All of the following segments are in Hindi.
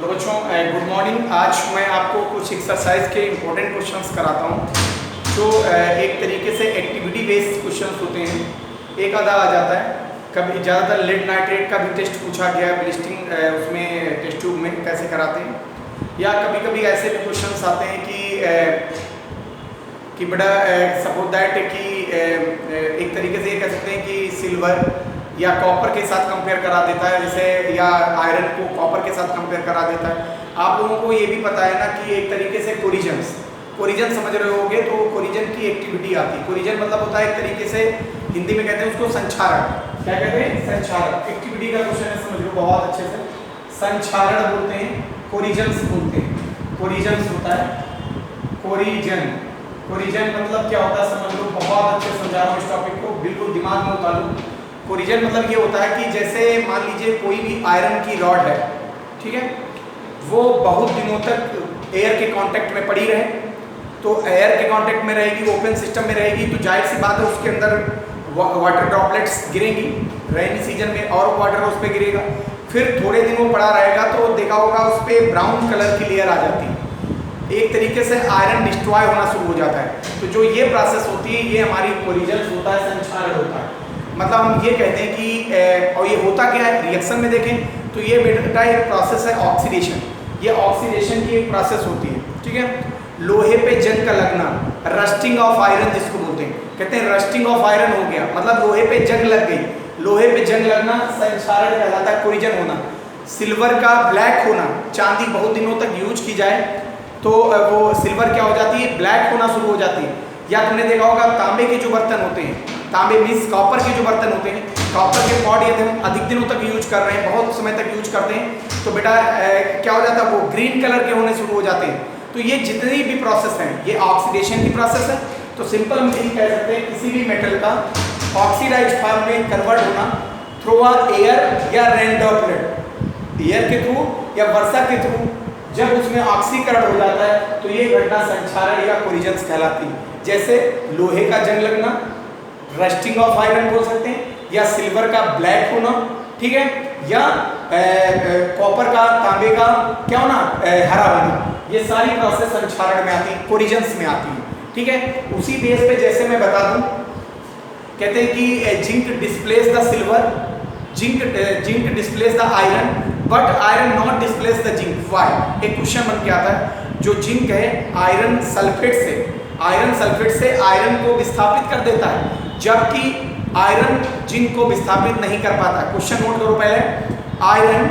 तो बच्चों गुड मॉर्निंग। आज मैं आपको कुछ एक्सरसाइज के इम्पोर्टेंट क्वेश्चंस कराता हूँ जो एक तरीके से एक्टिविटी बेस्ड क्वेश्चंस होते हैं। एक आधा आ जाता है, कभी ज़्यादातर लेड नाइट्रेट का भी टेस्ट पूछा गया है ब्लिस्टिंग उसमें टेस्ट ट्यूब में कैसे कराते हैं, या कभी कभी ऐसे भी क्वेश्चंस आते हैं कि बड़ा सपोज दैट कि एक तरीके से ये कह सकते हैं कि सिल्वर या कॉपर के साथ कंपेयर करा देता है, जैसे या आयरन को कॉपर के साथ कंपेयर करा देता है। आप लोगों को ये भी पता है ना कि एक तरीके से कोरिजन समझ रहे होगे, तो कोरिजन की एक्टिविटी आती है। कोरिजन मतलब होता है एक तरीके से हिंदी में कहते हैं उसको संक्षारण। क्या कहते हैं? संक्षारण। एक्टिविटी का क्वेश्चन है, समझ लो बहुत अच्छे से। संक्षारण बोलते हैं, कोरिजन्स बोलते हैं। कोरिजन्स होता है कोरिजन मतलब क्या होता है समझ लो, बहुत अच्छे समझा रहा हूँ इस टॉपिक को, बिल्कुल दिमाग में उतार लो। कोरिजन मतलब ये होता है कि जैसे मान लीजिए कोई भी आयरन की रॉड है, ठीक है, वो बहुत दिनों तक एयर के कांटेक्ट में पड़ी रहे, तो एयर के कांटेक्ट में रहेगी, ओपन सिस्टम में रहेगी, तो जाहिर सी बात है उसके अंदर वाटर ड्रॉपलेट्स गिरेंगी रेनी सीजन में, और वाटर उस पर गिरेगा। फिर थोड़े दिनों पड़ा रहेगा तो देखा होगा उस पर ब्राउन कलर की लेयर आ जाती है, एक तरीके से आयरन डिस्ट्रॉय होना शुरू हो जाता है। तो जो ये प्रोसेस होती है ये हमारी कोरिजन होता है, संक्षारण होता है। मतलब हम ये कहते हैं कि और ये होता क्या है रिएक्शन में देखें तो ये बेटा एक प्रोसेस है ऑक्सीडेशन। ये ऑक्सीडेशन की एक प्रोसेस होती है, ठीक है। लोहे पे जंग का लगना, रस्टिंग ऑफ आयरन जिसको बोलते हैं, कहते हैं रस्टिंग ऑफ आयरन हो गया, मतलब लोहे पे जंग लग गई। लोहे पे जंग लगना संक्षारण कहलाता है, कोरिजन होना। सिल्वर का ब्लैक होना, चांदी बहुत दिनों तक यूज की जाए तो वो सिल्वर क्या हो जाती है, ब्लैक होना शुरू हो जाती है। या तुमने देखा होगा तांबे के जो बर्तन होते हैं, तांबे मीन्स कॉपर के जो बर्तन होते हैं, कॉपर के पॉट यदि हम अधिक दिनों तक यूज कर रहे हैं, बहुत समय तक यूज करते हैं, तो बेटा क्या हो जाता है, वो ग्रीन कलर के होने शुरू हो जाते हैं। तो ये जितनी भी प्रोसेस हैं ये ऑक्सीडेशन की प्रोसेस है। तो सिंपल हम यही कह सकते हैं किसी भी मेटल का ऑक्सीडाइज्ड फॉर्म में कन्वर्ट होना थ्रू एयर या रेन ड्रॉपलेट, एयर के थ्रू या वर्षा के थ्रू जब उसमें ऑक्सीकरण हो जाता है तो ये घटना संक्षारण या कोरिजन्स कहलाती है। जैसे लोहे का जंग लगना, रस्टिंग ऑफ आयरन बोल सकते हैं, या सिल्वर का ब्लैक होना, ठीक है, या कॉपर का, तांबे का क्या होना, हरा होना। ये सारी प्रोसेस संक्षारण में आती है, कोरिजन्स में आती है, ठीक है। उसी बेस पे जैसे मैं बता दूं, कहते हैं कि zinc displace the silver, zinc displace the iron, but iron not displace the zinc. Why? एक क्वेश्चन बन के आता है, जो जिंक है आयरन सल्फेट से आयरन को विस्थापित कर देता है, जबकि आयरन जिंक को विस्थापित नहीं कर पाता। क्वेश्चन नोट करो पहले, आयरन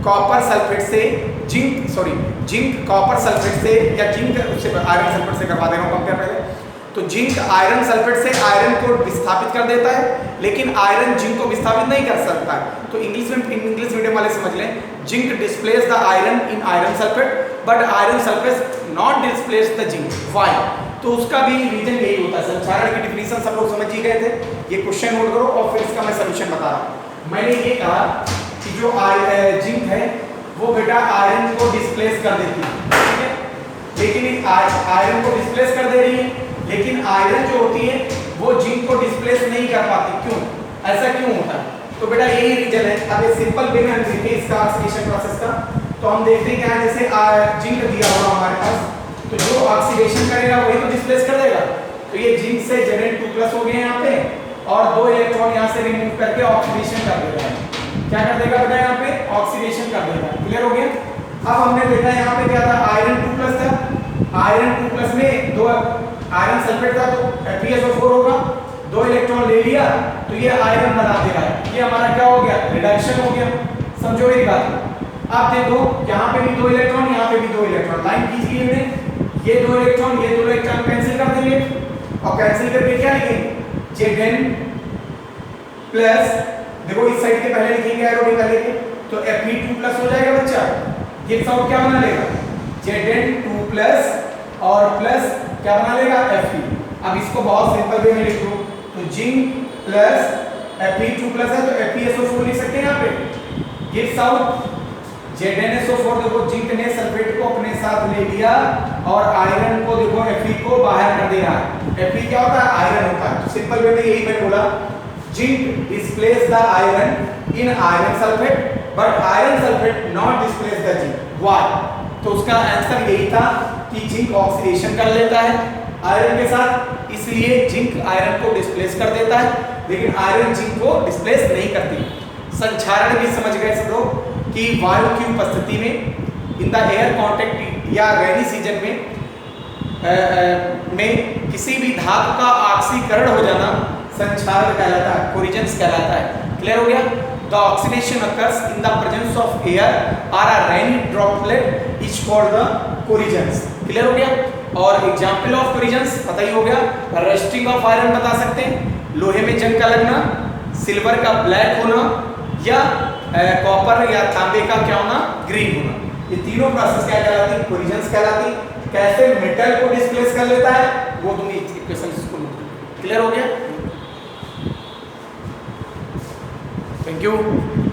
कॉपर सल्फेट से जिंक कॉपर सल्फेट से, या जिंक उससे आयरन सल्फेट से करवा दे रहा हूँ कंपेयर पहले। तो जिंक आयरन सल्फेट से आयरन को विस्थापित कर देता है, लेकिन आयरन जिंक को विस्थापित नहीं कर सकता है। तो इंग्लिश मीडियम वाले समझ लें, zinc displace the iron in iron sulphate, but iron sulphate not displace the zinc. Why? तो उसका भी रीजन यही होता है। संक्षारण की डिफिनीशन सब लोग समझ ही गए थे, ये क्वेश्चन नोट करो और फिर इसका मैं सोल्यूशन बता रहा हूँ। मैंने ये कहा कि जो जिंक है वो बेटा आयरन को डिस्प्लेस कर देती है, ठीक है, लेकिन आयरन को डिस्प्लेस कर दे रही है, लेकिन आयरन जो होती है वो जिंक को डिस्प्लेस नहीं कर पाती। क्यों? ऐसा क्यों होता है? तो बेटा यही रीजन है। अब एक सिंपल वे में हम देखें इसका ऑक्सीडेशन प्रोसेस का, तो हम देखते हैं क्या, जैसे जिंक दिया हुआ हमारे पास, तो जो ऑक्सीडेशन करेगा वही तो डिस्प्लेस कर देगा। तो ये जिंक से Zn2+ हो गए यहाँ पे, और 2 इलेक्ट्रॉन यहाँ से रिमूव करके ऑक्सीडेशन कर देगा। क्या कर देगा बेटा? यहाँ पे ऑक्सीडेशन कर देगा। क्लियर हो गया? अब हमने देखा यहाँ पे क्या था, आयरन 2+ था, आयरन 2+ में 2 आयरन सल्फेट था तो FeSO4 होगा, 2 इलेक्ट्रॉन ले लिया तो ये आयरन बना दे रहा है। ये हमारा क्या हो गया, रिडक्शन हो गया। समझो मेरी बात। अब देखो यहाँ पे भी 2 इलेक्ट्रॉन, यहाँ पे भी 2 इलेक्ट्रॉन, लाइन खींची हमने, ये 2 इलेक्ट्रॉन कैंसिल कर देंगे, और कैंसिल करके क्या लिखेंगे, Zn प्लस, देखो इस साइड के पहले लिखेंगे एरो निकाल लेंगे, तो Fe2+ हो जाएगा बच्चा। ये सब क्या बना लेगा, Zn2+ और प्लस क्या बना लेगा, Fe। अब इसको बहुत सिंपल वे में लिख दो, तो जिंक प्लस Fe2+ है तो FeSO4 लिख सकते हैं यहाँ पे। गिव्स आउट ZnSO4, देखो जिंक ने सल्फेट को अपने साथ ले लिया और आयरन को देखो Fe को बाहर कर दे रहा है। Fe क्या होता है, आयरन होता है। तो सिंपल वे में यही मैं बोला, zinc displace the iron in iron sulphate, but iron sulphate not displace the zinc. Why? तो उसका आंसर यही था कि जिंक ऑक्सीडेशन कर लेता है आयरन के साथ, इसलिए जिंक आयरन को डिस्प्लेस कर देता है, लेकिन आयरन जिंक को डिस्प्लेस नहीं करती। संक्षारण भी समझ गए सब लोग कि वायु की उपस्थिति में इन द एयर कांटेक्ट या रेनी सीजन में किसी भी धातु का ऑक्सीकरण हो जाना संक्षारण कहलाता है, कोरिजन्स कहलाता है। क्लियर हो गया? The oxidation occurs in the presence of air और a rainy droplet is called the corrosions. Clear हो गया? और एग्जांपल ऑफ कोरिजन्स पता ही हो गया, रस्टिंग ऑफ आयरन बता सकते हैं, लोहे में जंग का लगना, सिल्वर का ब्लैक होना, या कॉपर या तांबे का क्या होना, ग्रीन होना। ये तीनों प्रोसेस क्या कहलाती? कोरिजन्स कहलाती। कैसे मेटल को डिस्प्लेस कर लेता है वो तुम इक्वेशन इसको। क्लियर हो गया? Thank you.